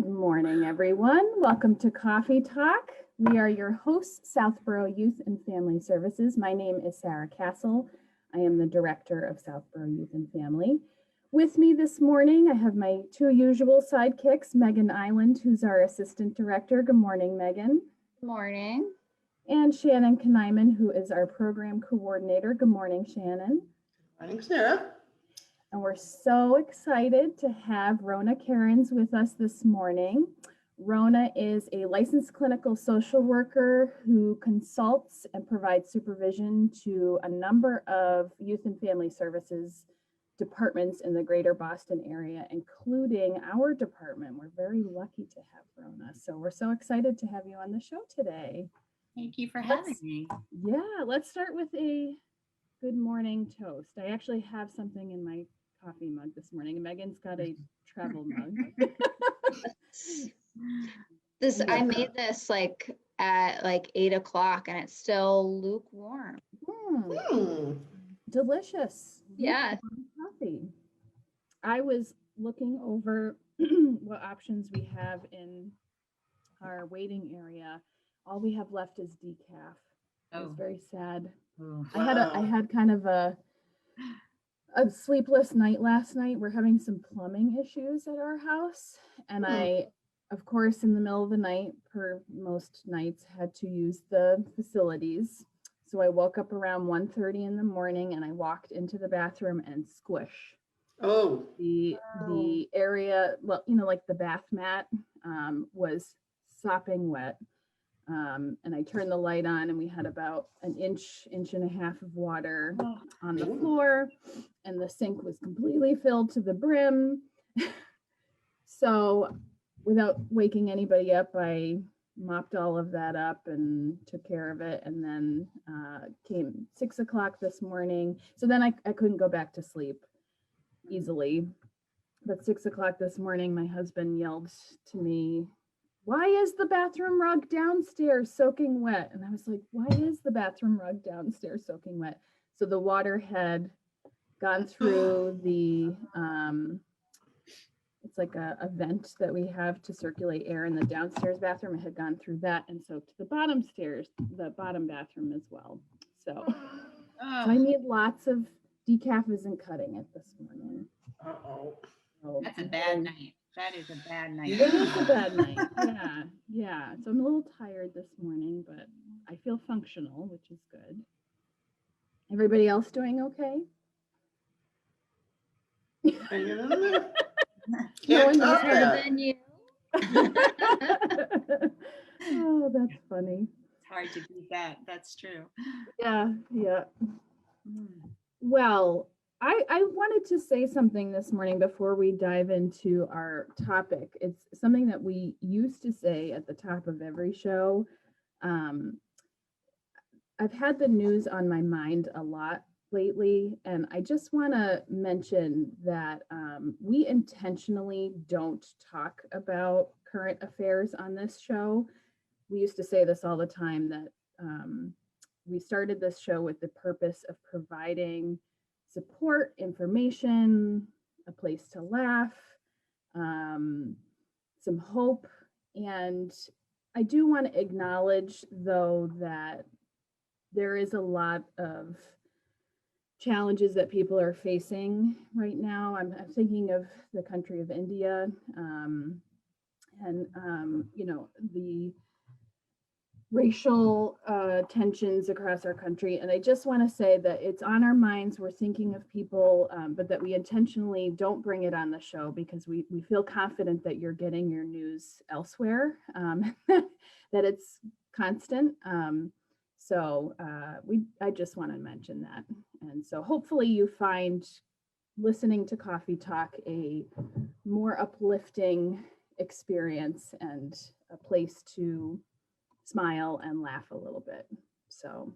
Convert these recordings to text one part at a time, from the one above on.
Good morning, everyone. Welcome to Coffee Talk. We are your hosts, Southborough Youth and Family Services. My name is Sarah Castle. I am the Director of Southborough Youth and Family. With me this morning, I have my two usual sidekicks, Megan Island, who's our Assistant Director. Good morning, Megan. Good morning. And Shannon Knyman, who is our Program Coordinator. Good morning, Shannon. Good morning, Sarah. And we're so excited to have Rhona Kerans with us this morning. Rhona is a licensed clinical social worker who consults and provides supervision to a number of youth and family services departments in the greater Boston area, including our department. We're very lucky to have Rhona. So we're so excited to have you on the show today. Thank you for having me. Yeah, let's start with a good morning toast. I actually have something in my coffee mug this morning, and Megan's got a travel mug. I made this at 8 o'clock and it's still lukewarm. Delicious. Yeah. Coffee. I was looking over what options we have in our waiting area. All we have left is decaf. It's very sad. Oh. I had kind of a sleepless night last night. We're having some plumbing issues at our house. And I, of course, in the middle of the night, per most nights, had to use the facilities. So I woke up around 1:30 in the morning and I walked into the bathroom and squish. The area, well, like the bath mat was sopping wet. And I turned the light on and we had about an inch and a half of water on the floor, and the sink was completely filled to the brim. So without waking anybody up, I mopped all of that up and took care of it. And then came 6 o'clock this morning. So then I couldn't go back to sleep easily. But 6 o'clock this morning, my husband yelled to me, "Why is the bathroom rug downstairs soaking wet?" And I was like, "Why is the bathroom rug downstairs soaking wet?" So the water had gone through the, it's like a vent that we have to circulate air in the downstairs bathroom. It had gone through that and soaked the bottom bathroom as well. So I need lots of decaf isn't cutting it this morning. That's a bad night. That is a bad night. It is a bad night. Yeah. So I'm a little tired this morning, but I feel functional, which is good. Everybody else doing okay? No one knows better than you. Oh, that's funny. It's hard to beat that. That's true. Yeah. Well, I wanted to say something this morning before we dive into our topic. It's something that we used to say at the top of every show. I've had the news on my mind a lot lately, and I just want to mention that we intentionally don't talk about current affairs on this show. We used to say this all the time, that we started this show with the purpose of providing support, information, a place to laugh, some hope. And I do want to acknowledge, though, that there is a lot of challenges that people are facing right now. I'm thinking of the country of India, and the racial tensions across our country. And I just want to say that it's on our minds. We're thinking of people, but that we intentionally don't bring it on the show because we feel confident that you're getting your news elsewhere, that it's constant. So I just want to mention that. And so hopefully you find listening to Coffee Talk a more uplifting experience and a place to smile and laugh a little bit. So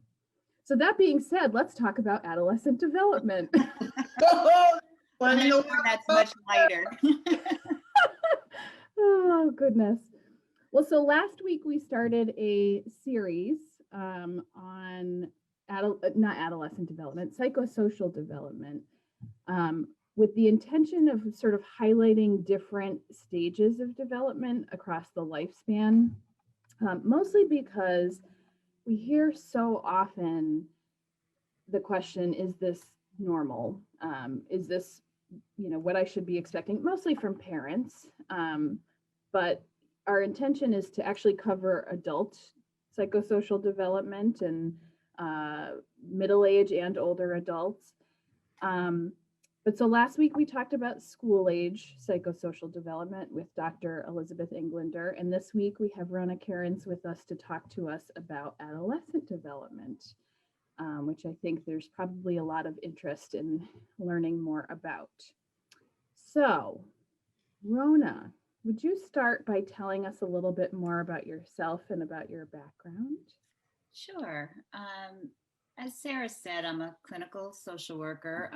that being said, let's talk about adolescent development. That's much lighter. Oh, goodness. Well, so last week we started a series on not adolescent development, psychosocial development. with the intention of sort of highlighting different stages of development across the lifespan, mostly because we hear so often the question, is this normal? Is this, what I should be expecting? Mostly from parents. But our intention is to actually cover adult psychosocial development and middle age and older adults. But so last week we talked about school age psychosocial development with Dr. Elizabeth Englander. And this week we have Rhona Kerans with us to talk to us about adolescent development, which I think there's probably a lot of interest in learning more about. So, Rhona, would you start by telling us a little bit more about yourself and about your background? Sure. As Sarah said, I'm a clinical social worker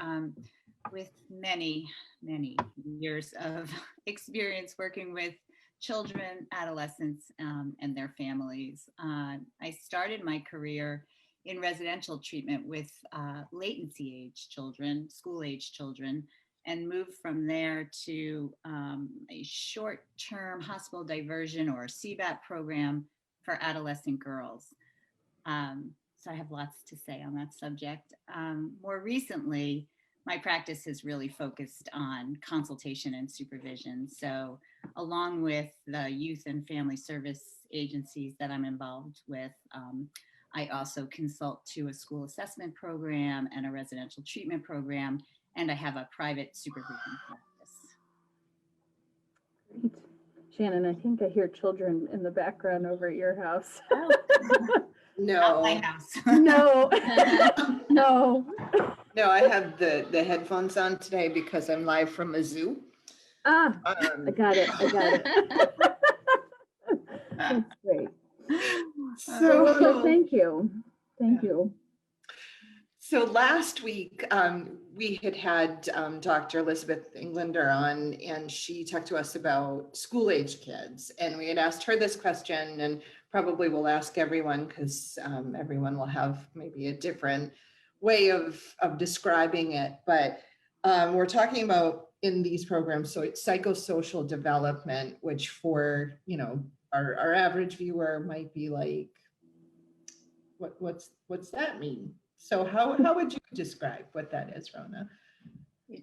with many, many years of experience working with children, adolescents, and their families. I started my career in residential treatment with latency age children, school age children, and moved from there to a short-term hospital diversion or CBAP program for adolescent girls. So I have lots to say on that subject. More recently, my practice has really focused on consultation and supervision. So along with the youth and family service agencies that I'm involved with, I also consult to a school assessment program and a residential treatment program, and I have a private supervision practice. Great. Shannon, I think I hear children in the background over at your house. Oh. No. Not my house. No. No. No, I have the headphones on today because I'm live from a zoo. I got it. That's great. So thank you. Thank you. So last week, we had Dr. Elizabeth Englander on, and she talked to us about school-age kids. And we had asked her this question, and probably we'll ask everyone because everyone will have maybe a different way of describing it. But we're talking about in these programs, so it's psychosocial development, which for, our average viewer might be like, what's that mean? So how would you describe what that is, Rhona?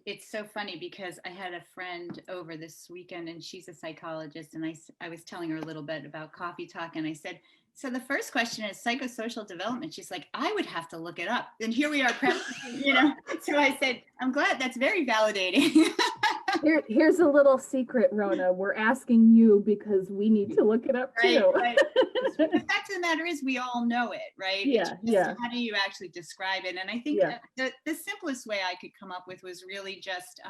It's so funny because I had a friend over this weekend and she's a psychologist, and I was telling her a little bit about coffee talk, and I said, so the first question is psychosocial development. She's like, I would have to look it up. And here we are practicing, So I said, I'm glad, that's very validating. Here's a little secret, Rhona. We're asking you because we need to look it up too. Right. The fact of the matter is we all know it, right? Yeah. How do you actually describe it? And I think the simplest way I could come up with was really just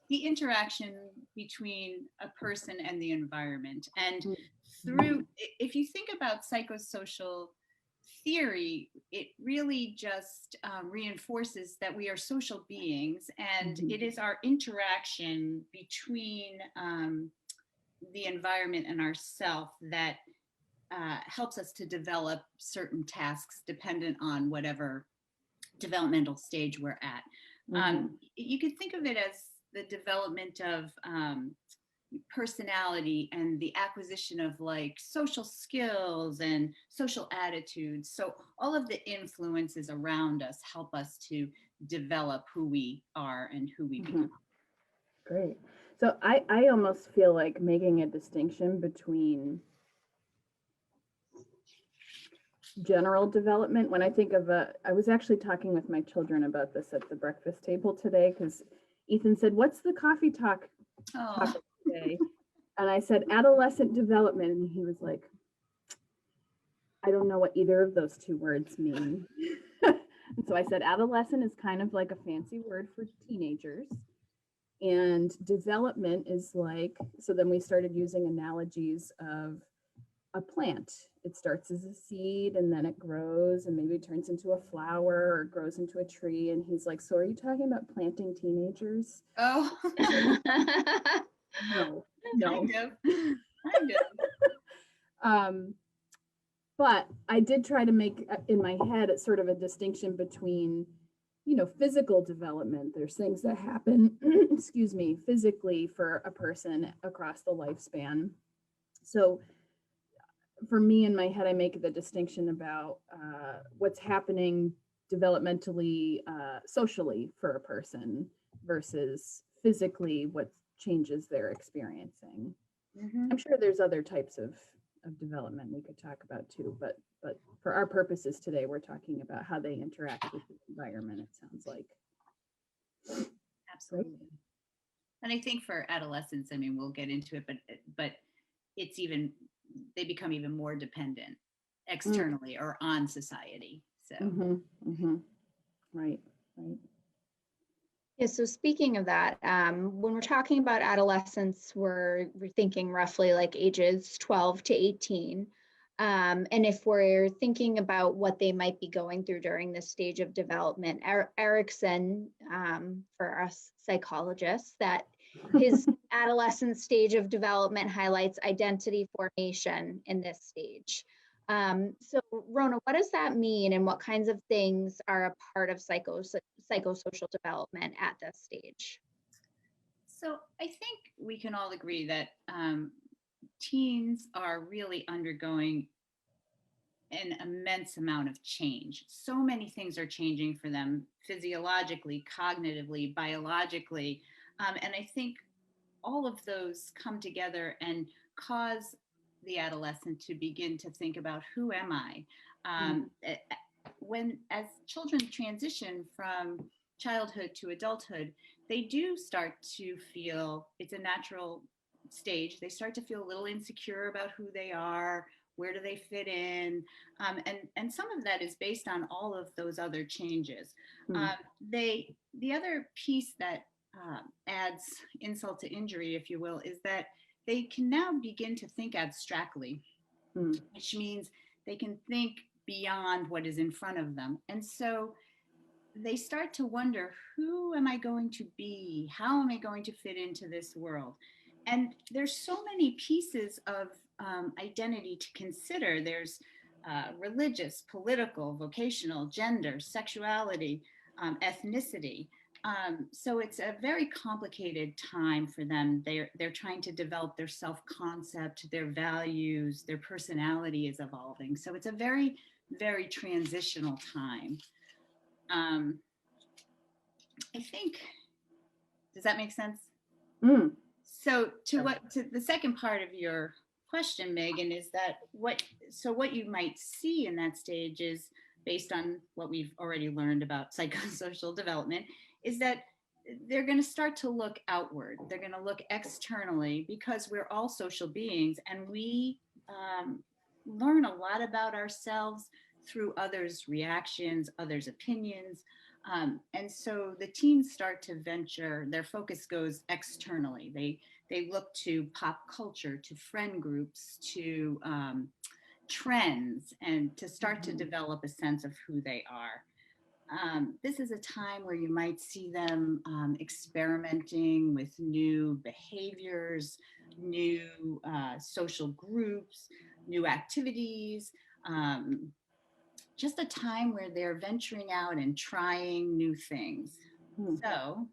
the interaction between a person and the environment. And if you think about psychosocial theory, it really just reinforces that we are social beings, and it is our interaction between the environment and ourself that helps us to develop certain tasks dependent on whatever developmental stage we're at. You could think of it as the development of personality and the acquisition of like social skills and social attitudes. So all of the influences around us help us to develop who we are and who we become. Great. So I almost feel like making a distinction between general development. When I think of I was actually talking with my children about this at the breakfast table today, because Ethan said, what's the coffee talk topic today? And I said, adolescent development. And he was like, I don't know what either of those two words mean. And so I said, adolescent is kind of like a fancy word for teenagers. And development is like, so then we started using analogies of a plant. It starts as a seed and then it grows and maybe turns into a flower or grows into a tree. And he's like, so are you talking about planting teenagers? Oh. No. Kind of. But I did try to make in my head it's sort of a distinction between physical development. There's things that happen, excuse me, physically for a person across the lifespan. So for me, in my head, I make the distinction about what's happening developmentally, socially for a person versus physically what changes they're experiencing. I'm sure there's other types of development we could talk about too, but for our purposes today, we're talking about how they interact with the environment, it sounds like. Absolutely. And I think for adolescents, I mean, we'll get into it, but it's even, they become even more dependent externally or on society. So Right. Yeah, so speaking of that, when we're talking about adolescents, we're thinking roughly like ages 12 to 18. And if we're thinking about what they might be going through during this stage of development, Erickson, for us psychologists, that his adolescent stage of development highlights identity formation in this stage. So Rhona, what does that mean, and what kinds of things are a part of psychosocial development at this stage? So I think we can all agree that teens are really undergoing an immense amount of change. So many things are changing for them physiologically, cognitively, biologically. And I think all of those come together and cause the adolescent to begin to think about, who am I? When, as children transition from childhood to adulthood, they do start to feel, it's a natural stage, they start to feel a little insecure about who they are, where do they fit in, and some of that is based on all of those other changes. The other piece that adds insult to injury, if you will, is that they can now begin to think abstractly, which means they can think beyond what is in front of them. And so they start to wonder, who am I going to be? How am I going to fit into this world? And there's so many pieces of identity to consider. There's religious, political, vocational, gender, sexuality, ethnicity. So it's a very complicated time for them. They're trying to develop their self-concept, their values, their personality is evolving. So it's a very, very transitional time. I think, does that make sense? So to the second part of your question, Megan, is that what you might see in that stage is, based on what we've already learned about psychosocial development, is that they're going to start to look outward. They're going to look externally, because we're all social beings, and we learn a lot about ourselves through others' reactions, others' opinions. And so the teens start to venture, their focus goes externally. They look to pop culture, to friend groups, to trends, and to start to develop a sense of who they are. This is a time where you might see them experimenting with new behaviors, new social groups, new activities, just a time where they're venturing out and trying new things. So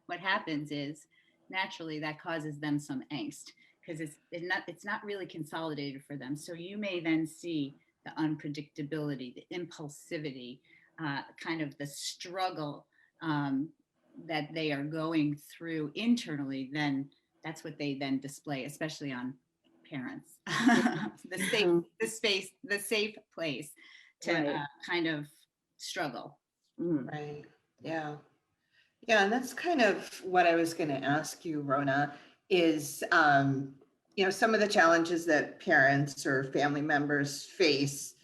what happens is, naturally, that causes them some angst, because it's not really consolidated for them. So you may then see the unpredictability, the impulsivity, kind of the struggle that they are going through internally. Then that's what they then display, especially on parents. the safe place to kind of struggle. Right. Yeah. Yeah, and that's kind of what I was going to ask you, Rhona, is, some of the challenges that parents or family members face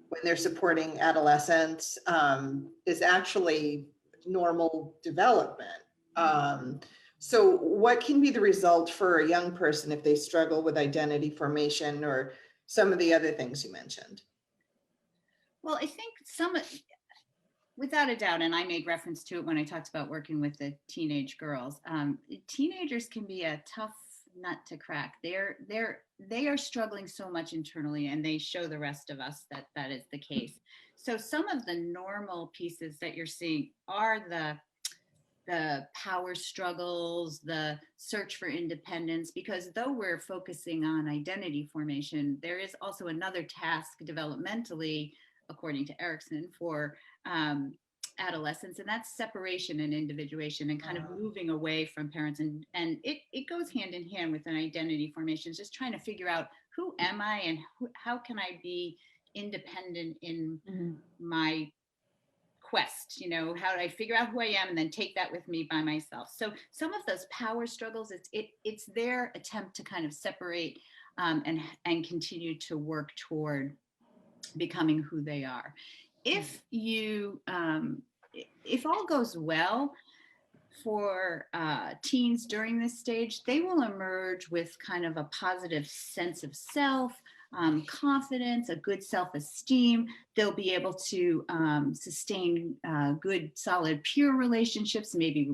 when they're supporting adolescents is actually normal development. So what can be the result for a young person if they struggle with identity formation or some of the other things you mentioned? Well, I think without a doubt, and I made reference to it when I talked about working with the teenage girls, teenagers can be a tough nut to crack. They are struggling so much internally, and they show the rest of us that that is the case. So some of the normal pieces that you're seeing are the power struggles, the search for independence, because though we're focusing on identity formation, there is also another task developmentally, according to Erickson, for adolescents, and that's separation and individuation, and kind of moving away from parents. And it goes hand in hand with an identity formation. It's just trying to figure out, who am I, and how can I be independent in my quest? How do I figure out who I am and then take that with me by myself? So some of those power struggles, it's their attempt to kind of separate and continue to work toward becoming who they are. If all goes well for teens during this stage, they will emerge with kind of a positive sense of self, confidence, a good self-esteem. They'll be able to sustain good, solid peer relationships, maybe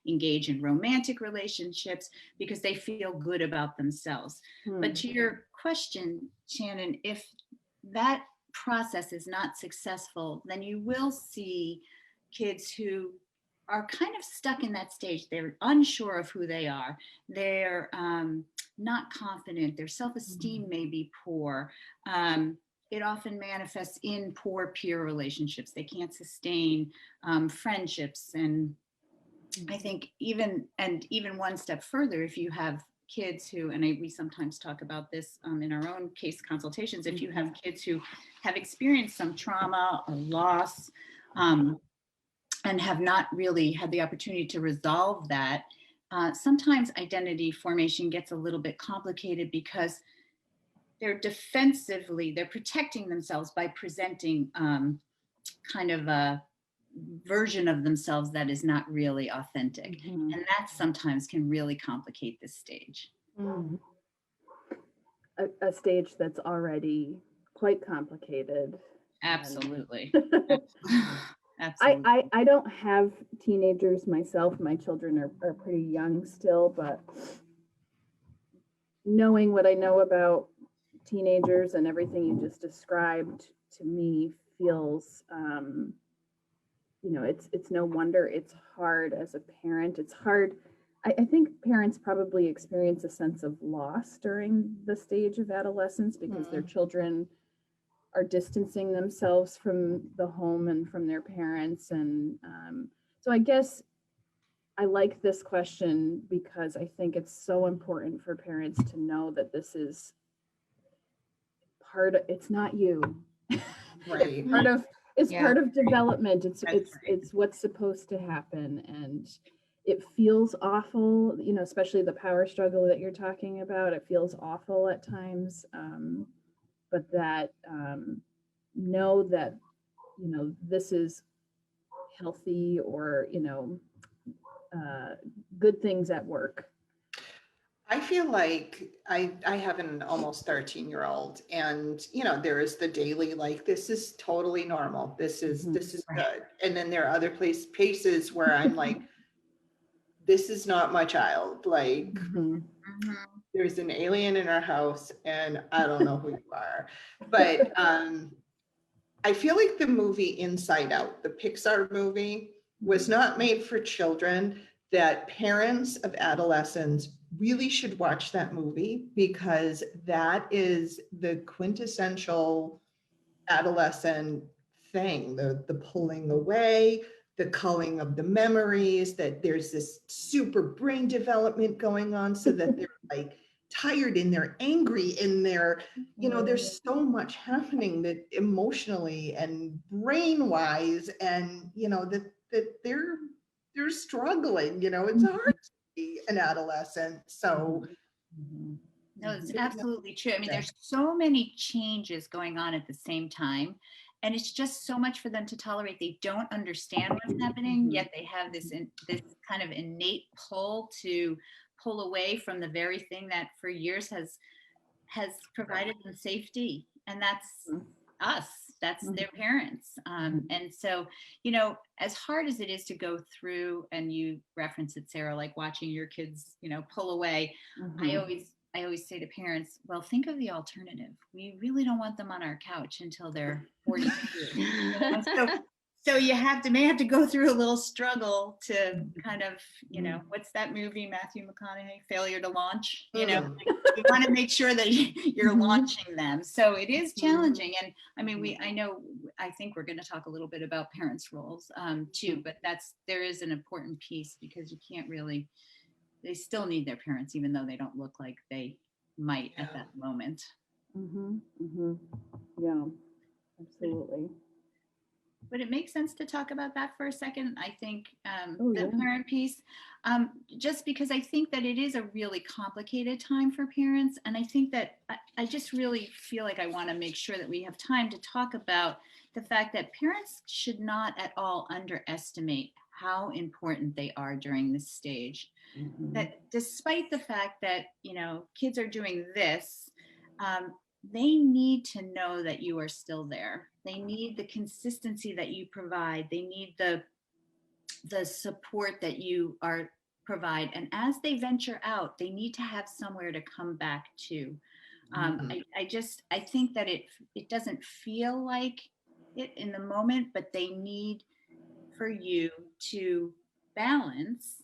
engage in romantic relationships, because they feel good about themselves. But to your question, Shannon, if that process is not successful, then you will see kids who are kind of stuck in that stage. They're unsure of who they are. They're not confident. Their self-esteem may be poor. It often manifests in poor peer relationships. They can't sustain friendships. And I think even one step further, if you have kids who, and we sometimes talk about this in our own case consultations, if you have kids who have experienced some trauma or loss, and have not really had the opportunity to resolve that, sometimes identity formation gets a little bit complicated, because they're protecting themselves by presenting kind of a version of themselves that is not really authentic. And that sometimes can really complicate this stage. A stage that's already quite complicated. Absolutely. Absolutely. I don't have teenagers myself. My children are pretty young still, but knowing what I know about teenagers and everything you just described, to me feels, it's no wonder it's hard as a parent. It's hard. I think parents probably experience a sense of loss during the stage of adolescence, because their children are distancing themselves from the home and from their parents. And so I guess I like this question, because I think it's so important for parents to know that this is it's not you. Right. It's part of development. It's what's supposed to happen. And it feels awful, especially the power struggle that you're talking about. It feels awful at times. But that know that this is healthy, or good things at work. I feel like I have an almost 13-year-old, and there is the daily, like, this is totally normal, this is good, and then there are other paces where I'm like, this is not my child, like there's an alien in our house and I don't know who you are. But I feel like the movie Inside Out, the Pixar movie, was not made for children, that parents of adolescents really should watch that movie, because that is the quintessential adolescent thing, the pulling away, the culling of the memories, that there's this super brain development going on, so that they're like tired and they're angry and they're, there's so much happening that emotionally and brain wise, and that they're struggling, it's hard to be an adolescent. So no, it's absolutely true. I mean, there's so many changes going on at the same time, and it's just so much for them to tolerate. They don't understand what's happening, yet they have this kind of innate pull to pull away from the very thing that for years has provided them safety, and that's us. That's their parents. And so, as hard as it is to go through, and you reference it, Sarah, like watching your kids, pull away, I always say to parents, well, think of the alternative. We really don't want them on our couch until they're 42. So you may have to go through a little struggle to kind of, what's that movie, Matthew McConaughey, Failure to Launch? You want to make sure that you're launching them. So it is challenging. And I think we're going to talk a little bit about parents' roles too, but there is an important piece, because you can't really, they still need their parents, even though they don't look like they might at that moment. Yeah, absolutely. Would it make sense to talk about that for a second? I think yeah. parent piece, just because I think that it is a really complicated time for parents. And I think that I just really feel like I want to make sure that we have time to talk about the fact that parents should not at all underestimate how important they are during this stage. That despite the fact that, kids are doing this, they need to know that you are still there. They need the consistency that you provide. They need the support that you provide. And as they venture out, they need to have somewhere to come back to. I think that it doesn't feel like it in the moment, but they need for you to balance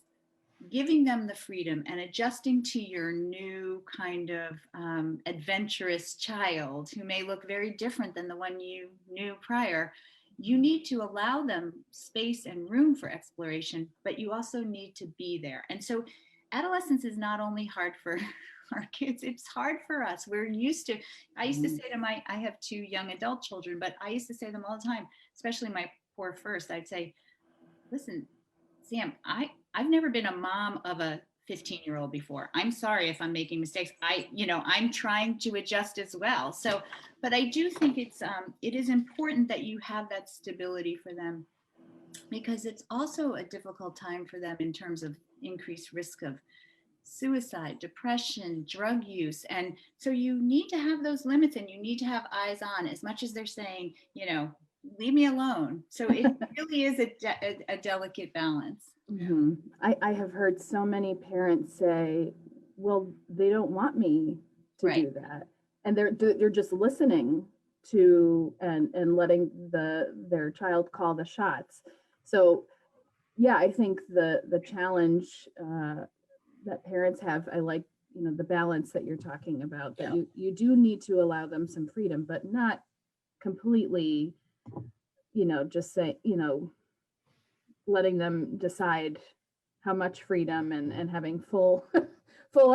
giving them the freedom and adjusting to your new kind of adventurous child who may look very different than the one you knew prior. You need to allow them space and room for exploration, but you also need to be there. And so adolescence is not only hard for our kids, it's hard for us. I used to say to I have 2 young adult children, but I used to say to them all the time, especially my poor first, I'd say, listen, Sam, I've never been a mom of a 15-year-old before. I'm sorry if I'm making mistakes. I'm trying to adjust as well. So, but I do think it is important that you have that stability for them, because it's also a difficult time for them in terms of increased risk of suicide, depression, drug use. And so you need to have those limits, and you need to have eyes on, as much as they're saying, leave me alone. So it really is a delicate balance. I have heard so many parents say, well, they don't want me to do that. And they're just listening to and letting their child call the shots. So yeah, I think the challenge that parents have, I like, the balance that you're talking about, that you do need to allow them some freedom, but not completely, just say, letting them decide how much freedom and having full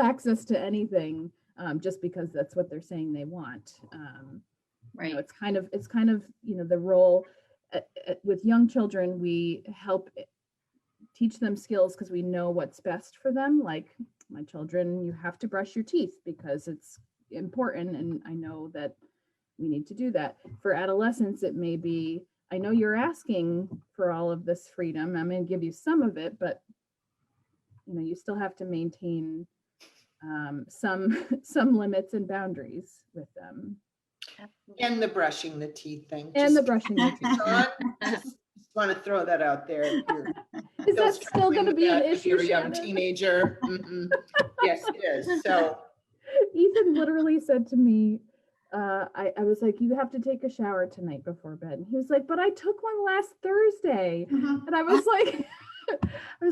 access to anything, just because that's what they're saying they want. It's kind of the role with young children. We help teach them skills because we know what's best for them. Like my children, you have to brush your teeth because it's important, and I know that we need to do that. For adolescents, it may be, I know you're asking for all of this freedom. I'm going to give you some of it, but you still have to maintain some limits and boundaries with them. And the brushing the teeth thing. And the brushing the teeth. Just want to throw that out there. Is that still going to be an issue? If you're a young teenager. Yes, it is. So Ethan literally said to me, I was like, you have to take a shower tonight before bed. And he was like, but I took one last Thursday. And I was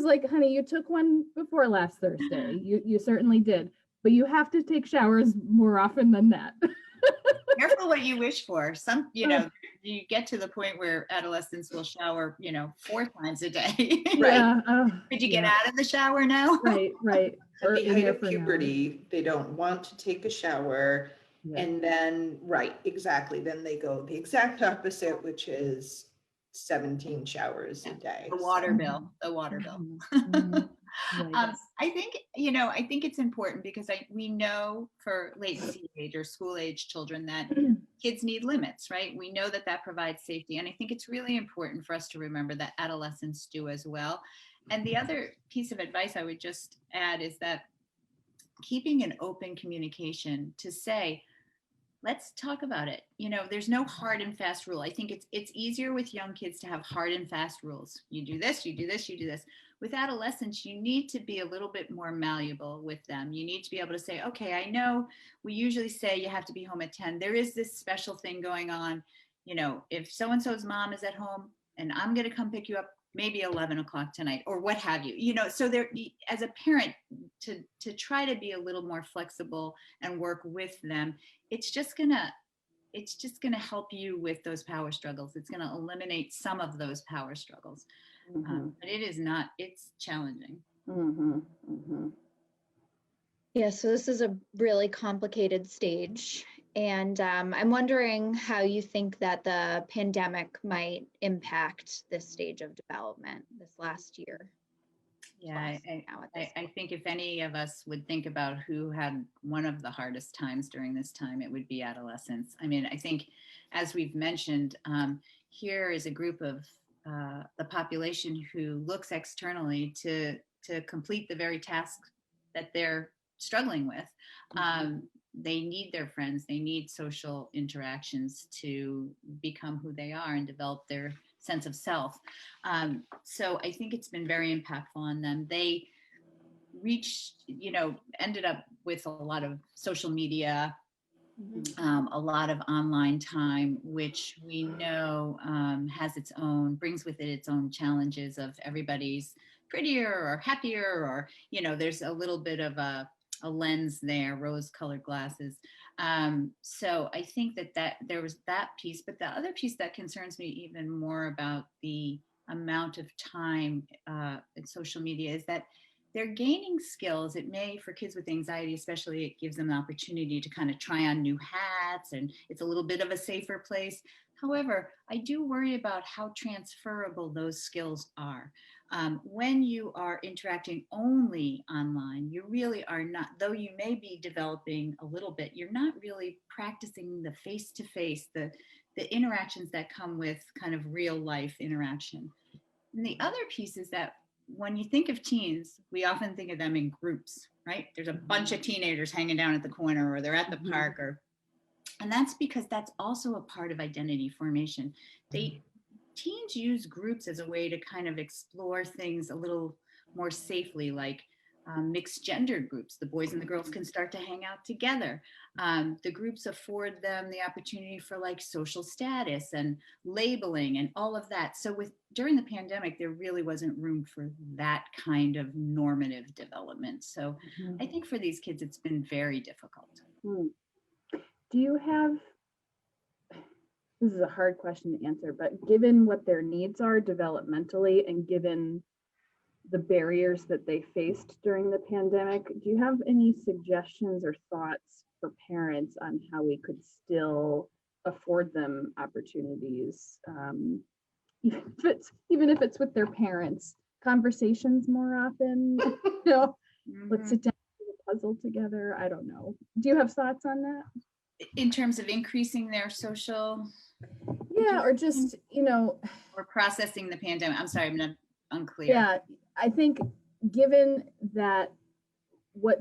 like, honey, you took one before last Thursday. You certainly did, but you have to take showers more often than that. Careful what you wish for. You get to the point where adolescents will shower, 4 times a day. Right. Did you get out of the shower now? Right. At the height of puberty, they don't want to take a shower. Yeah. And then, exactly. Then they go the exact opposite, which is 17 showers a day. The water bill. Yes. I think it's important because we know for late teenage or school age children that kids need limits, right? We know that provides safety. And I think it's really important for us to remember that adolescents do as well. And the other piece of advice I would just add is that keeping an open communication to say, let's talk about it. There's no hard and fast rule. I think it's easier with young kids to have hard and fast rules. You do this, you do this, you do this. With adolescents, you need to be a little bit more malleable with them. You need to be able to say, okay, I know we usually say you have to be home at 10. There is this special thing going on. If so-and-so's mom is at home and I'm going to come pick you up maybe 11 o'clock tonight or what have you, so there, as a parent, to try to be a little more flexible and work with them, it's just gonna help you with those power struggles. It's gonna eliminate some of those power struggles. But it's challenging. Yeah, so this is a really complicated stage. And I'm wondering how you think that the pandemic might impact this stage of development this last year. Yeah, I think if any of us would think about who had one of the hardest times during this time, it would be adolescents. I mean, I think, as we've mentioned, here is a group of the population who looks externally to complete the very tasks that they're struggling with. They need their friends, they need social interactions to become who they are and develop their sense of self. So I think it's been very impactful on them. They ended up with a lot of social media, a lot of online time, which we know brings with it its own challenges of everybody's prettier or happier, or, there's a little bit of a lens there, rose-colored glasses. So I think that there was that piece, but the other piece that concerns me even more about the amount of time in social media is that they're gaining skills. It may, for kids with anxiety especially, it gives them the opportunity to kind of try on new hats, and it's a little bit of a safer place. However, I do worry about how transferable those skills are. When you are interacting only online, you really are not, though you may be developing a little bit, you're not really practicing the face-to-face, the interactions that come with kind of real life interaction. And the other piece is that when you think of teens, we often think of them in groups, right? There's a bunch of teenagers hanging down at the corner, or they're at the park, and that's because that's also a part of identity formation. Teens use groups as a way to kind of explore things a little more safely, like mixed gender groups. The boys and the girls can start to hang out together. The groups afford them the opportunity for like social status and labeling and all of that. So during the pandemic, there really wasn't room for that kind of normative development. So I think for these kids, it's been very difficult. Do you have, this is a hard question to answer, but given what their needs are developmentally and given the barriers that they faced during the pandemic, do you have any suggestions or thoughts for parents on how we could still afford them opportunities, even if it's with their parents, conversations more often, let's sit down and do a puzzle together? I don't know. Do you have thoughts on that? In terms of increasing their social? Yeah, or just, or processing the pandemic. I'm sorry, I'm not unclear. Yeah, I think given that what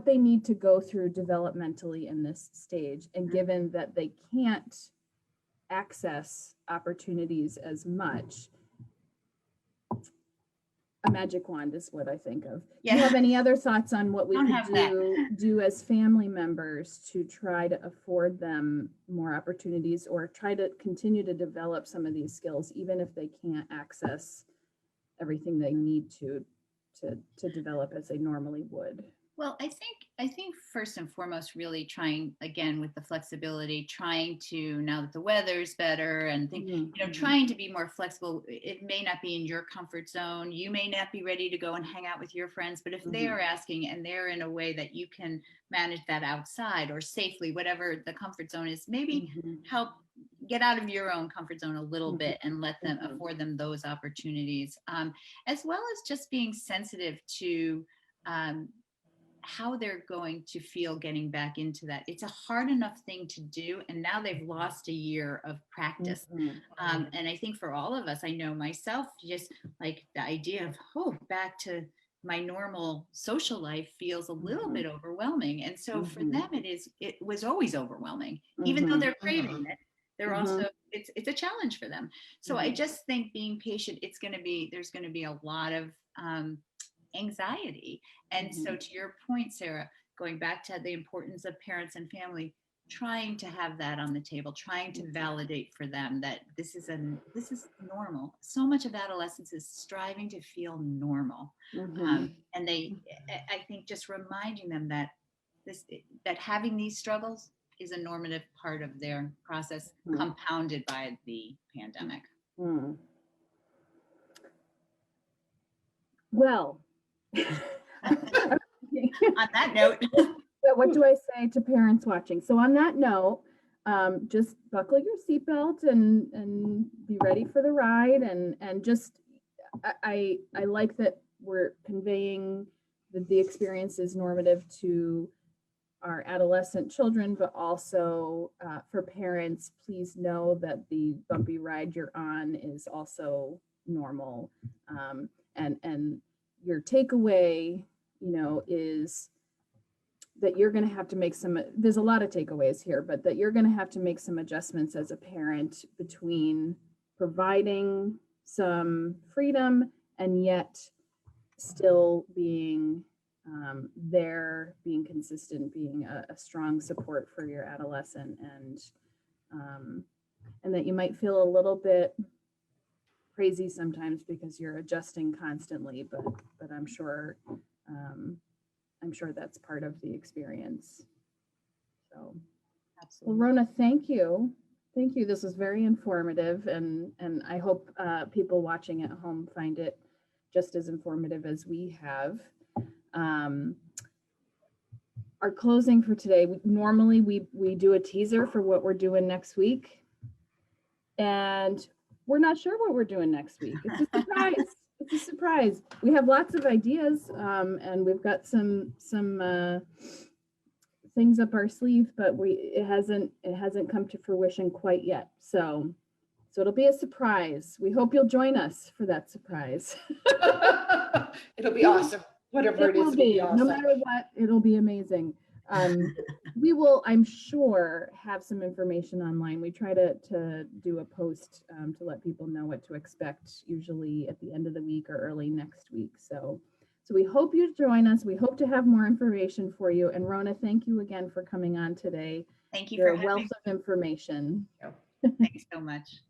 they need to go through developmentally in this stage, and given that they can't access opportunities as much, a magic wand is what I think of. Yeah. Do you have any other thoughts on what we could do as family members to try to afford them more opportunities, or try to continue to develop some of these skills, even if they can't access everything they need to develop as they normally would? Well, I think first and foremost, really trying, again, with the flexibility, trying to, now that the weather's better and trying to be more flexible. It may not be in your comfort zone. You may not be ready to go and hang out with your friends, but if they are asking and they're in a way that you can manage that outside or safely, whatever the comfort zone is, maybe help get out of your own comfort zone a little bit and let them afford them those opportunities, as well as just being sensitive to how they're going to feel getting back into that. It's a hard enough thing to do, and now they've lost a year of practice. And I think for all of us, I know myself, just like the idea of back to my normal social life feels a little bit overwhelming. And so for Mhm. them, it was always overwhelming, even though they're craving Mhm. it. They're Mhm. also, it's a challenge for them. So I Mhm. just think being patient, there's going to be a lot of anxiety. And so Mhm. to your point, Sarah, going back to the importance of parents and family, trying to have that on the table, trying to validate for them that this is normal. So much of adolescence is striving to feel normal. Mhm. And I think just reminding them that that having these struggles is a normative part of their process, Mhm. compounded by the pandemic. Mhm. Well, On that note, so what do I say to parents watching? So on that note, just buckle your seatbelt and be ready for the ride. And just I like that we're conveying that the experience is normative to our adolescent children, but also for parents, please know that the bumpy ride you're on is also normal. And your takeaway, is that you're going to have to make there's a lot of takeaways here, but that you're going to have to make some adjustments as a parent between providing some freedom and yet still being there, being consistent, being a strong support for your adolescent, and that you might feel a little bit crazy sometimes because you're adjusting constantly, but I'm sure that's part of the experience. So, well, absolutely. Rhona, thank you. Thank you. This was very informative, and I hope people watching at home find it just as informative as we have. Our closing for today, normally we do a teaser for what we're doing next week, and we're not sure what we're doing next week. It's a surprise. It's a surprise. We have lots of ideas, and we've got some things up our sleeve, but it hasn't come to fruition quite yet. So it'll be a surprise. We hope you'll join us for that surprise. It'll be awesome. Whatever it is, will it'll be be. No awesome. matter what, it'll be amazing. We will, I'm sure, have some information online. We try to do a post to let people know what to expect, usually at the end of the week or early next week. So we hope you join us. We hope to have more information for you. And Rhona, thank you again for coming on today. Thank you You're for a wealth having of information. me. Thanks so much.